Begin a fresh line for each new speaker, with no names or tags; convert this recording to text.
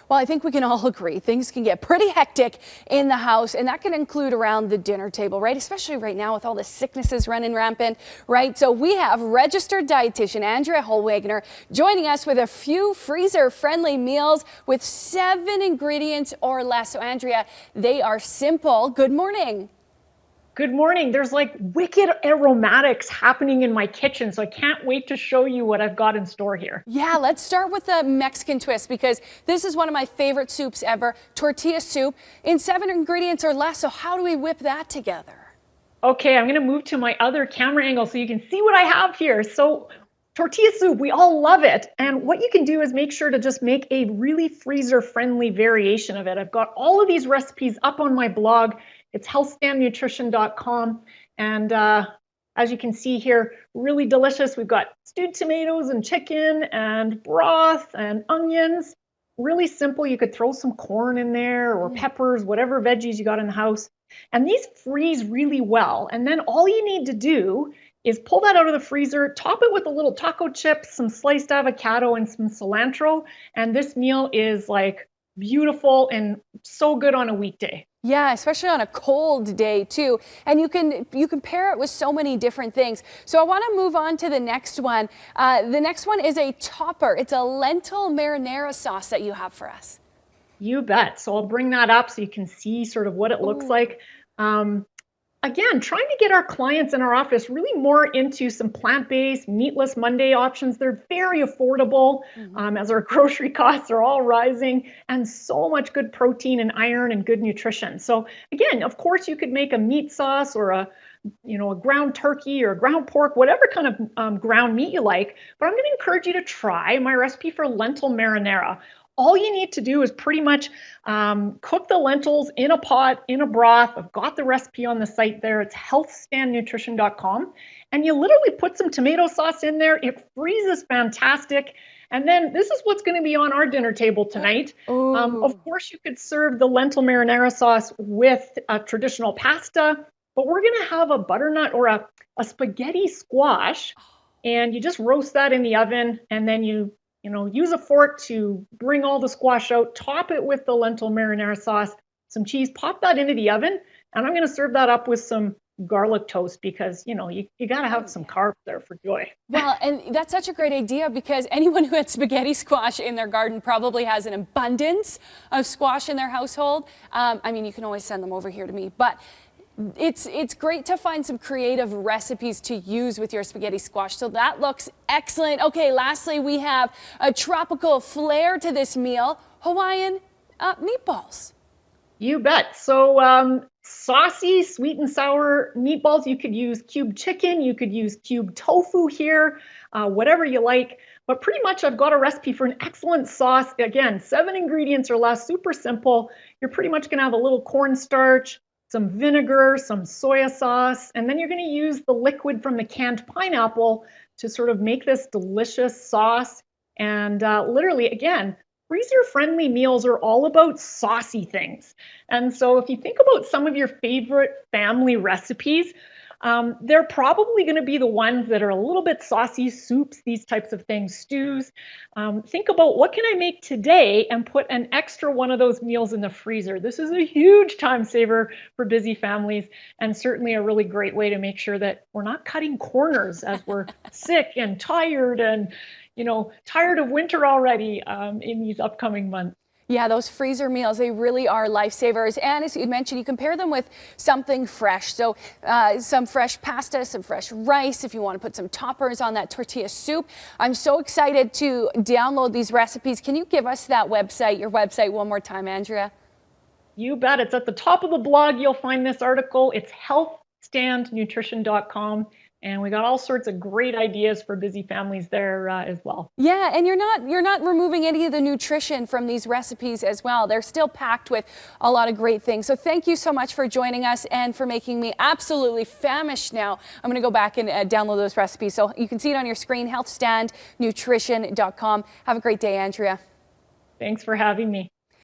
Well, I think we can all agree things can get pretty hectic in the house, and that can include around the dinner table, right? Especially right now with all the sicknesses running rampant, right? So we have registered dietitian Andrea Holwegner joining us with a few freezer-friendly meals with 7 ingredients or less. So Andrea, they are simple. Good morning.
Good morning. There's like wicked aromatics happening in my kitchen, so I can't wait to show you what I've got in store here.
Yeah, let's start with the Mexican twist because this is one of my favorite soups ever, tortilla soup, in 7 ingredients or less. So how do we whip that together?
Okay, I'm going to move to my other camera angle so you can see what I have here. So tortilla soup, we all love it. And what you can do is make sure to just make a really freezer-friendly variation of it. I've got all of these recipes up on my blog. It's healthstandnutrition.com. And as you can see here, really delicious. We've got stewed tomatoes and chicken and broth and onions. Really simple. You could throw some corn in there or peppers, whatever veggies you got in the house. And these freeze really well. And then all you need to do is pull that out of the freezer, top it with a little taco chips, some sliced avocado, and some cilantro. And this meal is like beautiful and so good on a weekday.
Yeah, especially on a cold day too. And you can pair it with so many different things. So I want to move on to the next one. The next one is a topper. It's a lentil marinara sauce that you have for us.
You bet. So I'll bring that up so you can see sort of what it looks like. Again, trying to get our clients in our office really more into some plant-based, meatless Monday options. They're very affordable as our grocery costs are all rising, and so much good protein and iron and good nutrition. So again, of course, you could make a meat sauce or a ground turkey or ground pork, whatever kind of ground meat you like. But I'm going to encourage you to try my recipe for lentil marinara. All you need to do is pretty much cook the lentils in a pot, in a broth. I've got the recipe on the site there. It's healthstandnutrition.com. And you literally put some tomato sauce in there. It freezes fantastic. And then this is what's going to be on our dinner table tonight. Of course, you could serve the lentil marinara sauce with a traditional pasta, but we're going to have a butternut or a spaghetti squash. And you just roast that in the oven, and then you use a fork to bring all the squash out, top it with the lentil marinara sauce, some cheese, pop that into the oven, and I'm going to serve that up with some garlic toast because, you got to have some carbs there for joy.
Well, and that's such a great idea because anyone who had spaghetti squash in their garden probably has an abundance of squash in their household. I mean, you can always send them over here to me, but it's great to find some creative recipes to use with your spaghetti squash. So that looks excellent. Okay, lastly, we have a tropical flair to this meal, Hawaiian meatballs.
You bet. So saucy, sweet and sour meatballs. You could use cubed chicken. You could use cubed tofu here, whatever you like. But pretty much I've got a recipe for an excellent sauce. Again, 7 ingredients or less, super simple. You're pretty much going to have a little cornstarch, some vinegar, some soy sauce, and then you're going to use the liquid from the canned pineapple to sort of make this delicious sauce. And literally, again, freezer-friendly meals are all about saucy things. And so if you think about some of your favorite family recipes, they're probably going to be the ones that are a little bit saucy, soups, these types of things, stews. Think about what can I make today and put an extra one of those meals in the freezer. This is a huge time saver for busy families and certainly a really great way to make sure that we're not cutting corners as we're sick and tired and, tired of winter already in these upcoming months.
Yeah, those freezer meals, they really are lifesavers. And as you mentioned, you can pair them with something fresh. So some fresh pasta, some fresh rice, if you want to put some toppers on that tortilla soup. I'm so excited to download these recipes. Can you give us that website, your website one more time, Andrea?
You bet. It's at the top of the blog. You'll find this article. It's healthstandnutrition.com. And we got all sorts of great ideas for busy families there as well.
Yeah, and you're not removing any of the nutrition from these recipes as well. They're still packed with a lot of great things. So thank you so much for joining us and for making me absolutely famished now. I'm going to go back and download those recipes. So you can see it on your screen, healthstandnutrition.com. Have a great day, Andrea.
Thanks for having me.